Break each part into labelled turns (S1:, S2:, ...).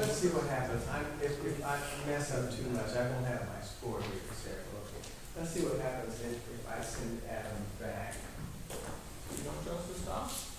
S1: let's see what happens. If I mess up too much, I won't have my score here to say, okay. Let's see what happens if I send Adam back.
S2: You don't trust the stuff?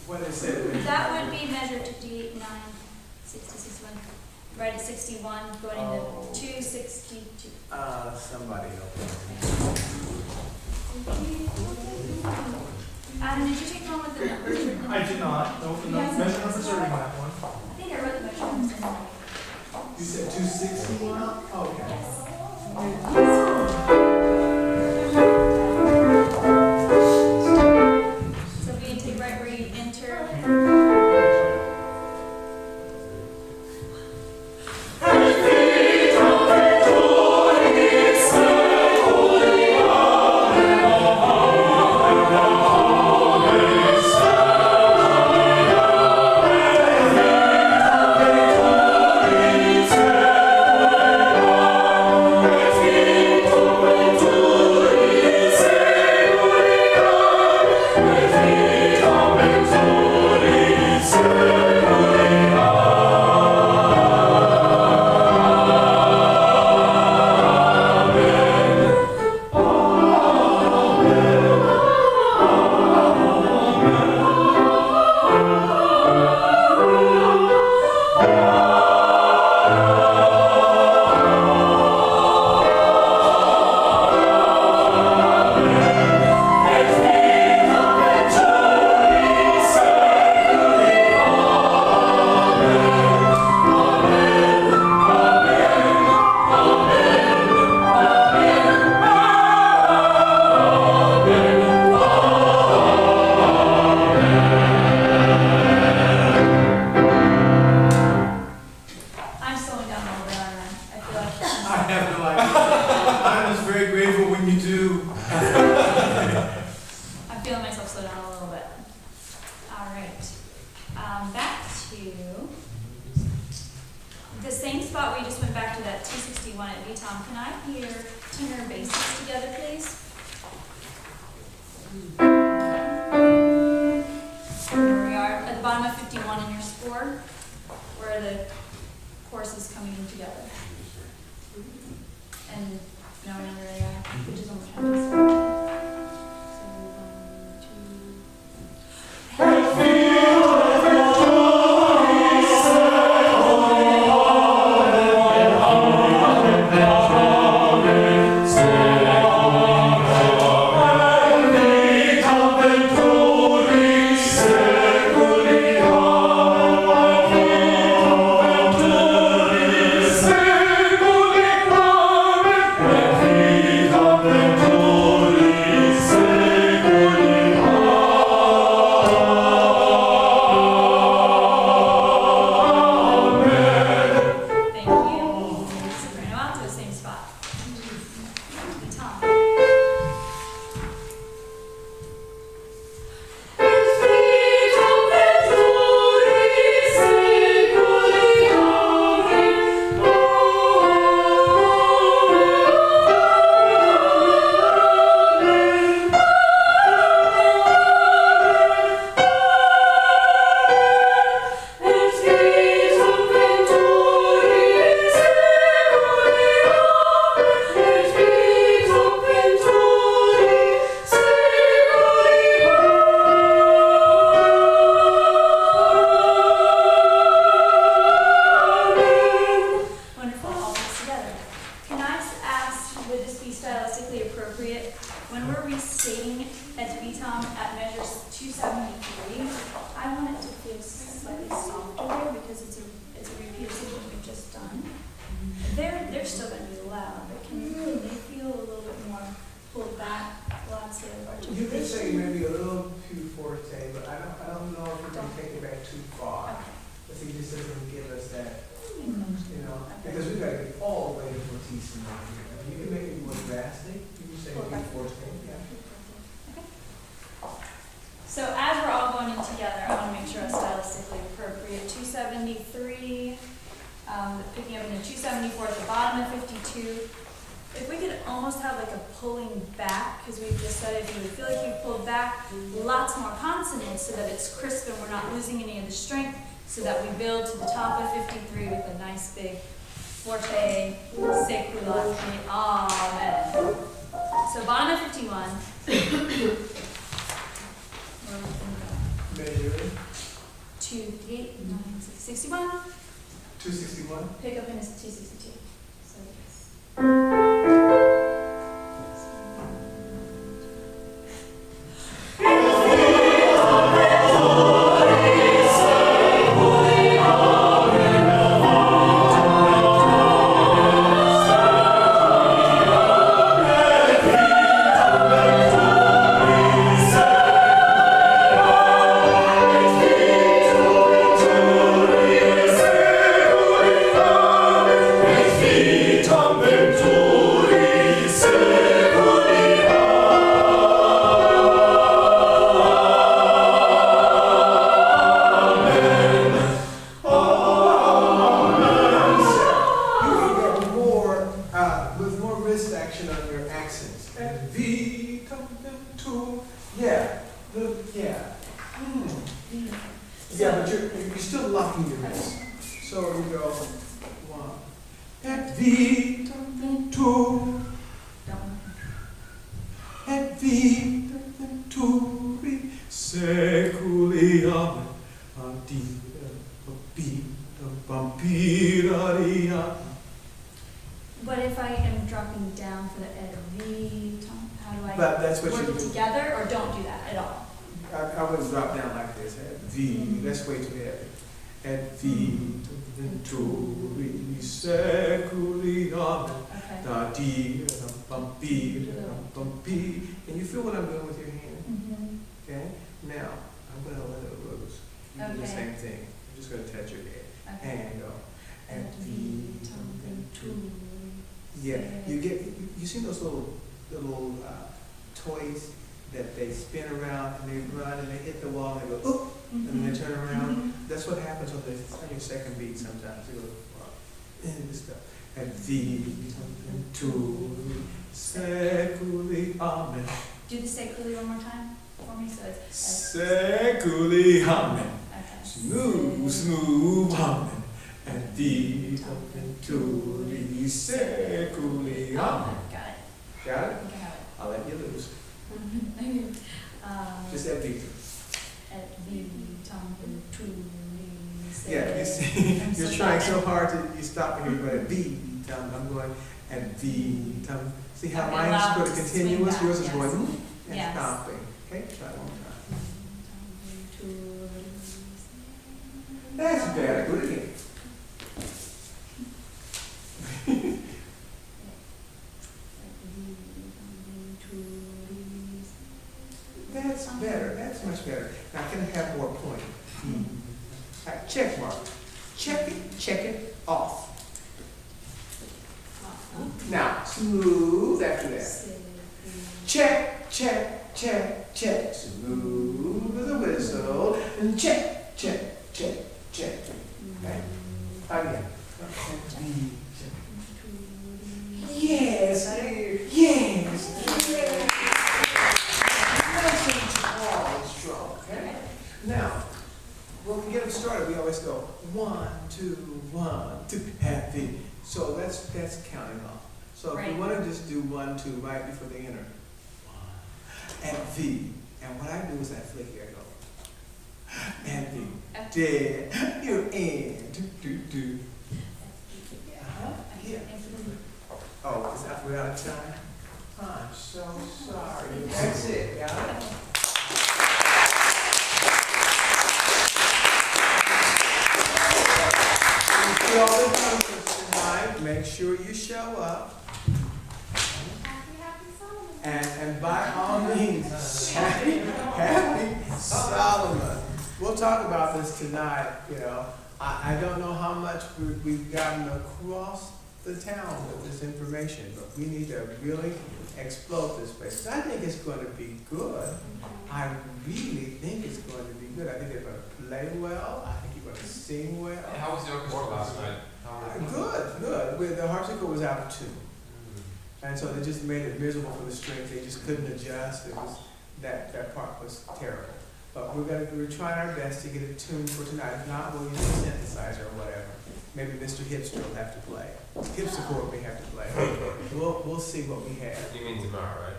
S1: What is it?
S3: That would be measured to D 9, 60, 61, right at 61, going into 262.
S1: Somebody else.
S3: Adam, did you take the one with the numbers written in?
S4: I did not. No, the
S3: Yes,
S4: measure
S3: that's
S4: numbers are in
S3: right.
S4: that one.
S3: I think I wrote the measurements in there.
S1: You said 260? Okay.
S3: Yes. So if you take right where you enter.
S2: Victory,
S1: have no idea. I'm just very grateful when you do.
S3: I'm feeling myself slow down a little bit. All right. Back to the same spot we just went back to, that 261 at VTOM. Can I hear tenor and basses together, please? Here we are at the bottom of 51 in your score, where the chorus is coming in together. And now we know where they are. Which is one more time. So 1, 2. So as we're all going in together, I want to make sure it's stylistically appropriate. 273, picking up in the 274 at the bottom of 52. If we could almost have like a pulling back, because we've just said if you would feel like you've pulled back, lots more consonants so that it's crisp and we're not losing any of the strength, so that we build to the top of 53 with a nice big forte, secular, amen. So bottom of 51.
S1: Measure.
S3: 2, 8, 9, 6, 61.
S1: 261.
S3: Pick up in a 262. So yes.
S1: Yeah, but you're still locking your wrist. So we go 1. Et vitam 2. Et vitam venturi seculi amen. Adira vampiraria.
S3: What if I am dropping down for the et vitam? How do I
S1: That's what
S3: work
S1: you
S3: it
S1: do.
S3: together, or don't do that at all?
S1: I wouldn't drop down like this. Et V, that's way too heavy. Et vitam venturi seculi amen.
S3: Okay.
S1: Adira vampiraria. And you feel what I'm doing with your hand?
S3: Mm-hmm.
S1: Okay? Now, I'm going to let it loose. You do the
S3: Okay.
S1: same thing. I'm just going to touch your head.
S3: Okay.
S1: And go. Et vitam venturi Yeah, you see those little toys that they spin around and they run and they hit the wall and they go, oop, and then they turn around? That's what happens on your second beat sometimes. They go, and this stuff. And Seculi, amen.
S3: Do the Seculi one more time for me, so it's.
S1: Seculi, amen.
S3: Okay.
S1: Smooth, amen. And Tuli, Seculi, amen.
S3: Got it.
S1: Got it?
S3: I think I have it.
S1: I'll let you lose. Just that beat.
S3: At vitam Tuli.
S1: Yeah, you see, you're trying so hard to, you stop and you're going vitam, I'm going, and vitam. See how
S3: Okay,
S1: mine
S3: allow
S1: is
S3: it to
S1: continuous,
S3: swing back,
S1: yours is
S3: yes.
S1: going, and
S3: Yes.
S1: stopping. Okay, try it one time. That's better, do it again. That's better, that's much better. Now, can I have more point? Check mark. Check it off. Now, smooth after that. Check. Smooth with a whistle. And check. Okay. Again. Yes. Nice and tall and strong, okay? Now, when we get them started, we always go 1, 2, 1, 2, happy. So that's counting off. So if we
S3: Right.
S1: want to just do 1, 2 right before they enter, 1, and V. And what I do is I flick here, I go, and V. Dead, you're in, do. Yeah. Oh, is that, we're out of time? I'm so sorry. That's it, got it? If you all the conference tonight, make sure you show up. And by all means, happy Solomon. We'll talk about this tonight, you know. I don't know how much we've gotten across the town with this information, but we need to really explode this place. I think it's going to be good. I really think it's going to be good. I think they're going to play well. I think you're going to sing well.
S2: How was the orchestra last night?
S1: Good. The harpsichord was out of tune. And so they just made it miserable for the strings. They just couldn't adjust. It was that part was terrible. But we're trying our best to get it tuned for tonight. If not, we'll use a synthesizer or whatever. Maybe Mr. Hipster will have to play. Hipster may have to play. We'll see what we have.
S2: You mean tomorrow,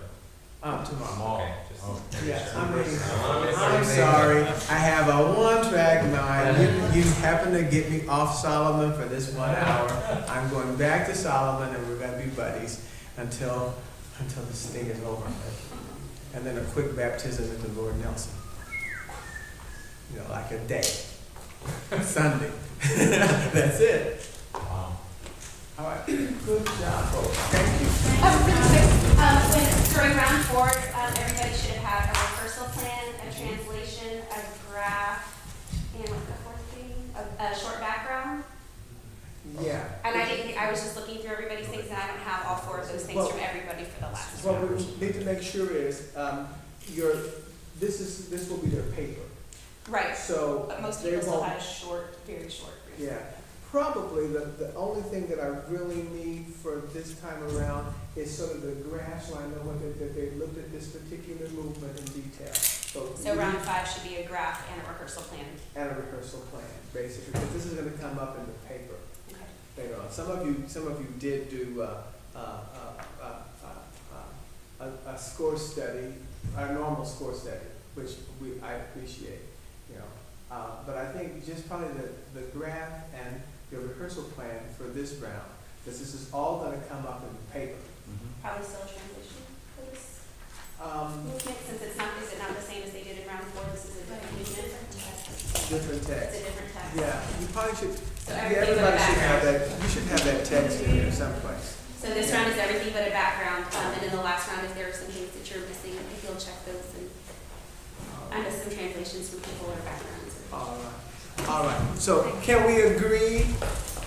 S2: right?
S1: Tomorrow.
S2: Okay. Just
S1: Yes,
S2: I'm
S1: I'm sorry. I have a one-track mind. You happen to get me off Solomon for this 1 hour. I'm going back to Solomon, and we're going to be buddies until this thing is over. And then a quick baptism into Lord Nelson. You know, like a day. Sunday. That's it.
S2: Wow.
S1: All right. Good job, folks. Thank you.
S4: Really quick, during round 4, everybody should have a rehearsal plan, a translation, a graph, and what's the fourth thing? A short background.
S1: Yeah.
S4: And I was just looking through everybody's things, and I don't have all 4 of those things from everybody for the last
S1: What
S4: one.
S1: we need to make sure is, this will be their paper.
S4: Right,
S1: So
S4: but most
S1: they
S4: people still
S1: won't,
S4: had a short, very short brief.
S1: yeah. Probably the only thing that I really need for this time around is sort of the graph, so I know that they looked at this particular movement in detail.
S4: So round 5 should be a graph and a rehearsal plan.
S1: And a rehearsal plan, basically, because this is going to come up in the paper
S4: Okay.
S1: later on. Some of you did do a score study, a normal score study, which I appreciate, you know. But I think just probably the graph and your rehearsal plan for this round, because this is all going to come up in the paper.
S4: Probably still a translation for this movement, since is it not the same as they did in round 4? This is a different movement.
S1: Different
S4: It's
S1: text.
S4: a different text.
S1: Yeah, you probably should,
S4: So
S1: yeah,
S4: everything but a
S1: everybody should have
S4: background.
S1: that, you should have that text in there someplace.
S4: So this round is everything but a background, and in the last round, if there are some things that you're missing, I think you'll check those, and I missed some translations from people or backgrounds.
S1: All right, so can we agree,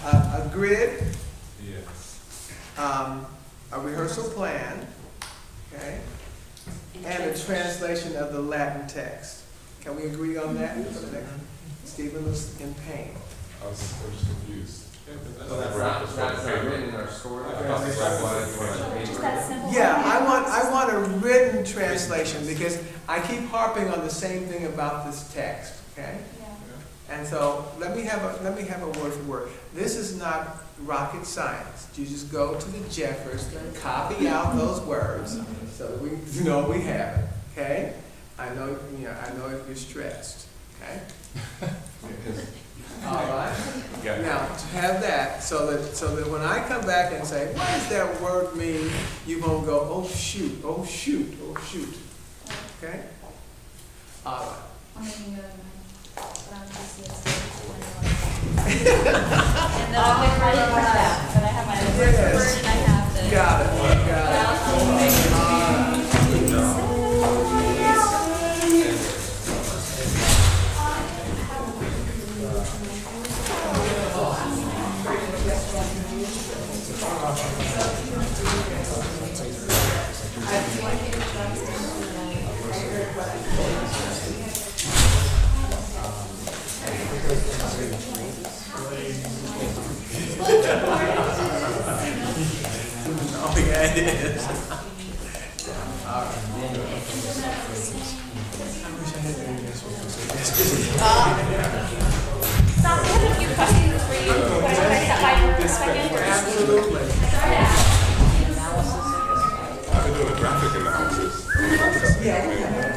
S1: a grid?
S2: Yes.
S1: a rehearsal plan, okay? And a translation of the Latin text. Can we agree on that? Stephen was in pain.
S5: I was just confused.
S2: So that's not written in our story? I thought the graph was on
S3: Just
S2: paper.
S3: that simple.
S1: Yeah, I want a written translation because I keep harping on the same thing about this text, okay?
S3: Yeah.
S1: And so let me have a word for word. This is not rocket science. You just go to the Jeffers, copy out those words so that we know we have it, okay? I know you're stressed, okay? All right.
S5: Yeah.
S1: Now, to have that, so that when I come back and say, what does that word mean? You won't go, oh shoot, oh shoot, oh shoot. Okay? All right.
S3: I'm making it but I'm just and then I'll get ready for that. But I have my word
S1: Yes.
S3: and I have the.
S1: Got it, got it. Oh, yeah, it is. All right. I wish I had that answer.
S4: Stop, I have a few questions for you. Can I step by for a second?
S1: Absolutely.
S5: I've been doing graphic analysis.
S1: Yeah.